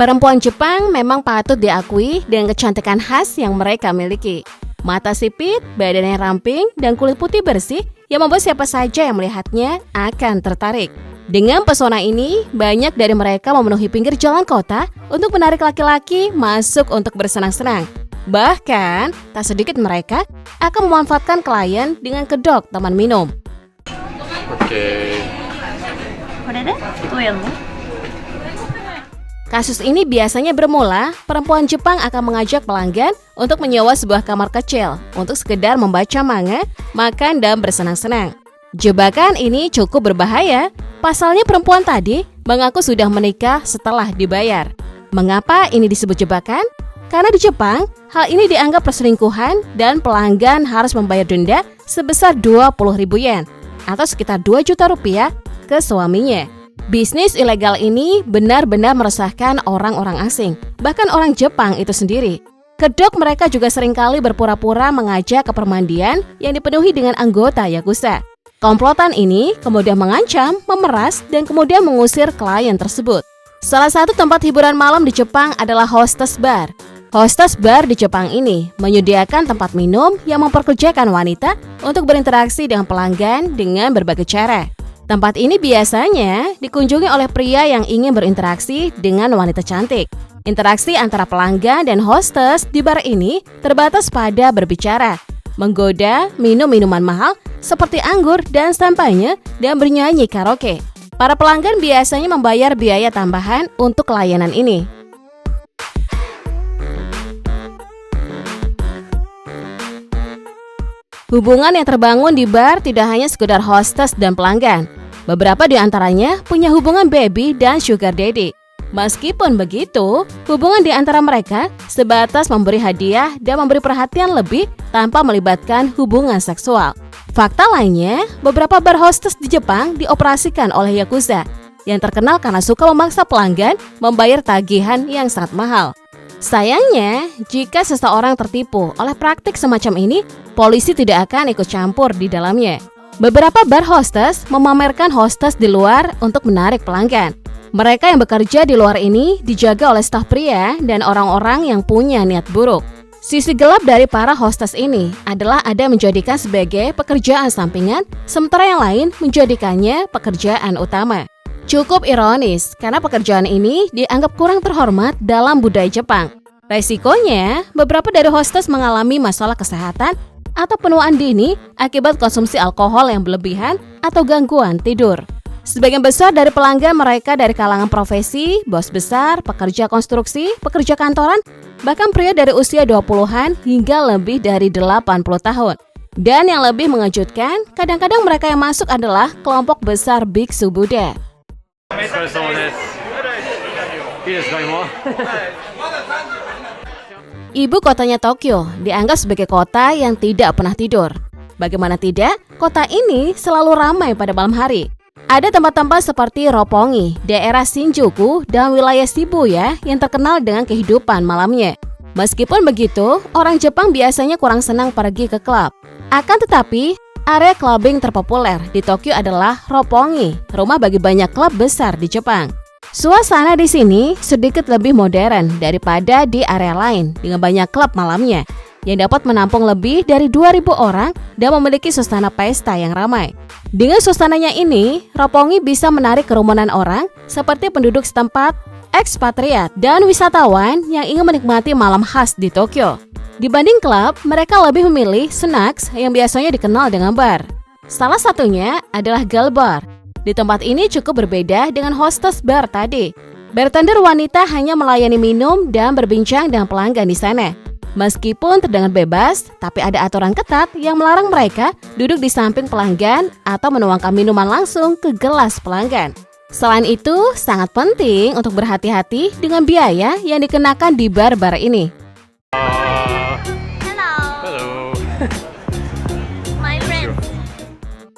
Perempuan Jepang memang patut diakui dengan kecantikan khas yang mereka miliki. Mata sipit, badannya ramping, dan kulit putih bersih yang membuat siapa saja yang melihatnya akan tertarik. Dengan pesona ini, banyak dari mereka memenuhi pinggir jalan kota untuk menarik laki-laki masuk untuk bersenang-senang. Bahkan, tak sedikit mereka akan memanfaatkan klien dengan kedok teman minum. Kasus ini biasanya bermula, perempuan Jepang akan mengajak pelanggan untuk menyewa sebuah kamar kecil untuk sekedar membaca manga, makan, dan bersenang-senang. Jebakan ini cukup berbahaya. Pasalnya perempuan tadi mengaku sudah menikah setelah dibayar. Mengapa ini disebut jebakan? Karena di Jepang, hal ini dianggap perselingkuhan dan pelanggan harus membayar denda sebesar 20.000 yen atau sekitar 2 juta rupiah ke suaminya. Bisnis ilegal ini benar-benar meresahkan orang-orang asing, bahkan orang Jepang itu sendiri. Kedok mereka juga seringkali berpura-pura mengajak ke permandian yang dipenuhi dengan anggota Yakuza. Komplotan ini kemudian mengancam, memeras, dan kemudian mengusir klien tersebut. Salah satu tempat hiburan malam di Jepang adalah hostess bar. Hostess bar di Jepang ini menyediakan tempat minum yang memperkerjakan wanita untuk berinteraksi dengan pelanggan dengan berbagai cara. Tempat ini biasanya dikunjungi oleh pria yang ingin berinteraksi dengan wanita cantik. Interaksi antara pelanggan dan hostess di bar ini terbatas pada berbicara, menggoda, minum minuman mahal seperti anggur dan sampahnya, dan bernyanyi karaoke. Para pelanggan biasanya membayar biaya tambahan untuk layanan ini. Hubungan yang terbangun di bar tidak hanya sekedar hostess dan pelanggan. Beberapa di antaranya punya hubungan baby dan sugar daddy. Meskipun begitu, hubungan di antara mereka sebatas memberi hadiah dan memberi perhatian lebih tanpa melibatkan hubungan seksual. Fakta lainnya, beberapa bar hostess di Jepang dioperasikan oleh Yakuza yang terkenal karena suka memaksa pelanggan membayar tagihan yang sangat mahal. Sayangnya, jika seseorang tertipu oleh praktik semacam ini, polisi tidak akan ikut campur di dalamnya. Beberapa bar hostess memamerkan hostess di luar untuk menarik pelanggan. Mereka yang bekerja di luar ini dijaga oleh staf pria dan orang-orang yang punya niat buruk. Sisi gelap dari para hostess ini adalah ada menjadikan sebagai pekerjaan sampingan, sementara yang lain menjadikannya pekerjaan utama. Cukup ironis karena pekerjaan ini dianggap kurang terhormat dalam budaya Jepang. Resikonya, beberapa dari hostess mengalami masalah kesehatan atau penuaan dini akibat konsumsi alkohol yang berlebihan atau gangguan tidur. Sebagian besar dari pelanggan mereka dari kalangan profesi, bos besar, pekerja konstruksi, pekerja kantoran, bahkan pria dari usia 20-an hingga lebih dari 80 tahun. Dan yang lebih mengejutkan, kadang-kadang mereka yang masuk adalah kelompok besar biksu Buddha. Ibu kotanya Tokyo dianggap sebagai kota yang tidak pernah tidur. Bagaimana tidak, kota ini selalu ramai pada malam hari. Ada tempat-tempat seperti Roppongi, daerah Shinjuku, dan wilayah Shibuya yang terkenal dengan kehidupan malamnya. Meskipun begitu, orang Jepang biasanya kurang senang pergi ke klub. Akan tetapi, area clubbing terpopuler di Tokyo adalah Roppongi, rumah bagi banyak klub besar di Jepang. Suasana di sini sedikit lebih modern daripada di area lain dengan banyak klub malamnya yang dapat menampung lebih dari 2.000 orang dan memiliki suasana pesta yang ramai. Dengan suasananya ini, Roppongi bisa menarik kerumunan orang seperti penduduk setempat, ekspatriat, dan wisatawan yang ingin menikmati malam khas di Tokyo. Dibanding klub, mereka lebih memilih snacks yang biasanya dikenal dengan bar. Salah satunya adalah girl bar. Di tempat ini cukup berbeda dengan hostess bar tadi. Bartender wanita hanya melayani minum dan berbincang dengan pelanggan di sana. Meskipun terdengar bebas, tapi ada aturan ketat yang melarang mereka duduk di samping pelanggan atau menuangkan minuman langsung ke gelas pelanggan. Selain itu, sangat penting untuk berhati-hati dengan biaya yang dikenakan di bar-bar ini.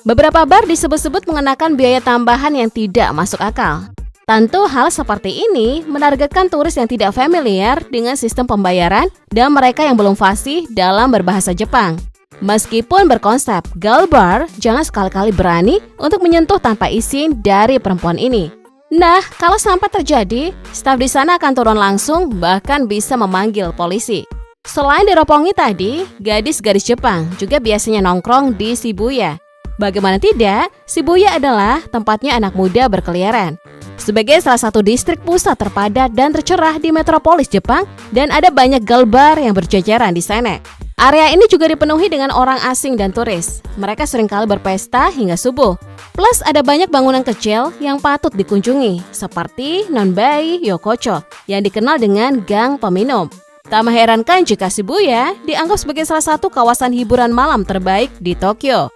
Beberapa bar disebut-sebut mengenakan biaya tambahan yang tidak masuk akal. Tentu hal seperti ini menargetkan turis yang tidak familiar dengan sistem pembayaran dan mereka yang belum fasih dalam berbahasa Jepang. Meskipun berkonsep girl bar, jangan sekali-kali berani untuk menyentuh tanpa izin dari perempuan ini. Nah, kalau sampai terjadi, staf di sana akan turun langsung, bahkan bisa memanggil polisi. Selain diropongi tadi, gadis-gadis Jepang juga biasanya nongkrong di Shibuya. Bagaimana tidak, Shibuya adalah tempatnya anak muda berkeliaran. Sebagai salah satu distrik pusat terpadat dan tercerah di metropolis Jepang, dan ada banyak girl bar yang berjajaran di sana. Area ini juga dipenuhi dengan orang asing dan turis. Mereka seringkali berpesta hingga subuh. Plus ada banyak bangunan kecil yang patut dikunjungi, seperti Nonbai Yokocho yang dikenal dengan gang peminum. Tak mengherankan jika Shibuya dianggap sebagai salah satu kawasan hiburan malam terbaik di Tokyo.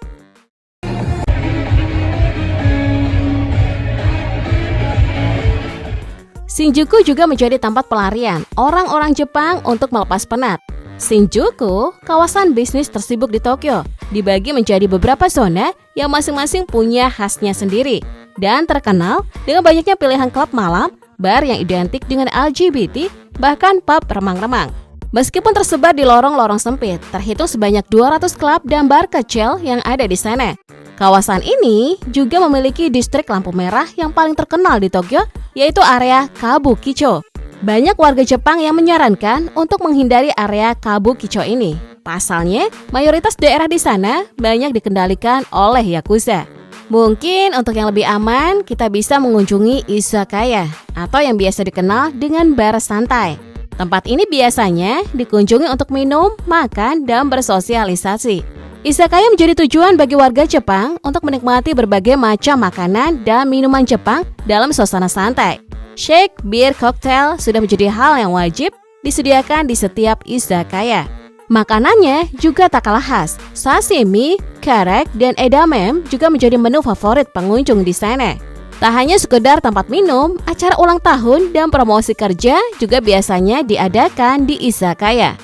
Shinjuku juga menjadi tempat pelarian orang-orang Jepang untuk melepas penat. Shinjuku, kawasan bisnis tersibuk di Tokyo, dibagi menjadi beberapa zona yang masing-masing punya khasnya sendiri dan terkenal dengan banyaknya pilihan klub malam, bar yang identik dengan LGBT, bahkan pub remang-remang. Meskipun tersebar di lorong-lorong sempit, terhitung sebanyak 200 klub dan bar kecil yang ada di sana. Kawasan ini juga memiliki distrik lampu merah yang paling terkenal di Tokyo, yaitu area Kabukicho. Banyak warga Jepang yang menyarankan untuk menghindari area Kabukicho ini. Pasalnya, mayoritas daerah di sana banyak dikendalikan oleh Yakuza. Mungkin untuk yang lebih aman, kita bisa mengunjungi izakaya atau yang biasa dikenal dengan bar santai. Tempat ini biasanya dikunjungi untuk minum, makan, dan bersosialisasi. Izakaya menjadi tujuan bagi warga Jepang untuk menikmati berbagai macam makanan dan minuman Jepang dalam suasana santai. Shake, bir, koktail sudah menjadi hal yang wajib disediakan di setiap izakaya. Makanannya juga tak kalah khas. Sashimi, karek, dan edamame juga menjadi menu favorit pengunjung di sana. Tak hanya sekedar tempat minum, acara ulang tahun dan promosi kerja juga biasanya diadakan di izakaya.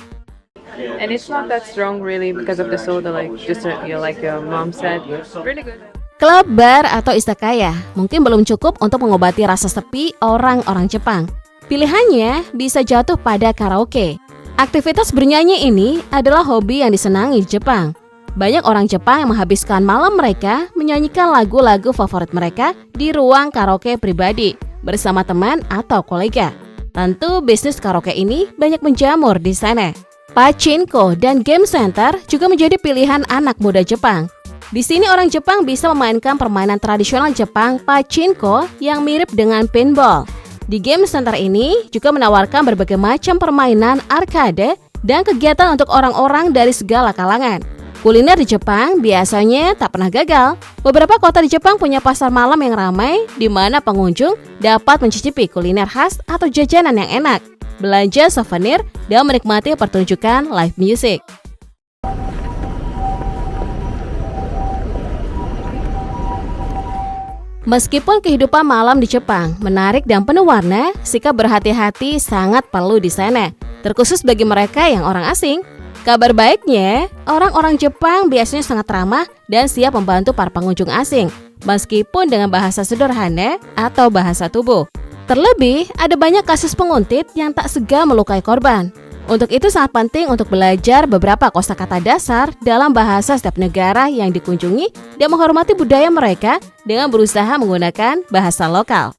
And it's not that strong really because of the soda, like just like your mom said, really good. Klub, bar, atau izakaya mungkin belum cukup untuk mengobati rasa sepi orang-orang Jepang. Pilihannya bisa jatuh pada karaoke. Aktivitas bernyanyi ini adalah hobi yang disenangi di Jepang. Banyak orang Jepang yang menghabiskan malam mereka menyanyikan lagu-lagu favorit mereka di ruang karaoke pribadi bersama teman atau kolega. Tentu bisnis karaoke ini banyak menjamur di sana. Pachinko dan game center juga menjadi pilihan anak muda Jepang. Di sini orang Jepang bisa memainkan permainan tradisional Jepang pachinko yang mirip dengan pinball. Di game center ini juga menawarkan berbagai macam permainan arcade dan kegiatan untuk orang-orang dari segala kalangan. Kuliner di Jepang biasanya tak pernah gagal. Beberapa kota di Jepang punya pasar malam yang ramai di mana pengunjung dapat mencicipi kuliner khas atau jajanan yang enak, belanja souvenir, dan menikmati pertunjukan live music. Meskipun kehidupan malam di Jepang menarik dan penuh warna, sikap berhati-hati sangat perlu di sana, terkhusus bagi mereka yang orang asing. Kabar baiknya, orang-orang Jepang biasanya sangat ramah dan siap membantu para pengunjung asing, meskipun dengan bahasa sederhana atau bahasa tubuh. Terlebih, ada banyak kasus penguntit yang tak segan melukai korban. Untuk itu sangat penting untuk belajar beberapa kosakata dasar dalam bahasa setiap negara yang dikunjungi dan menghormati budaya mereka dengan berusaha menggunakan bahasa lokal.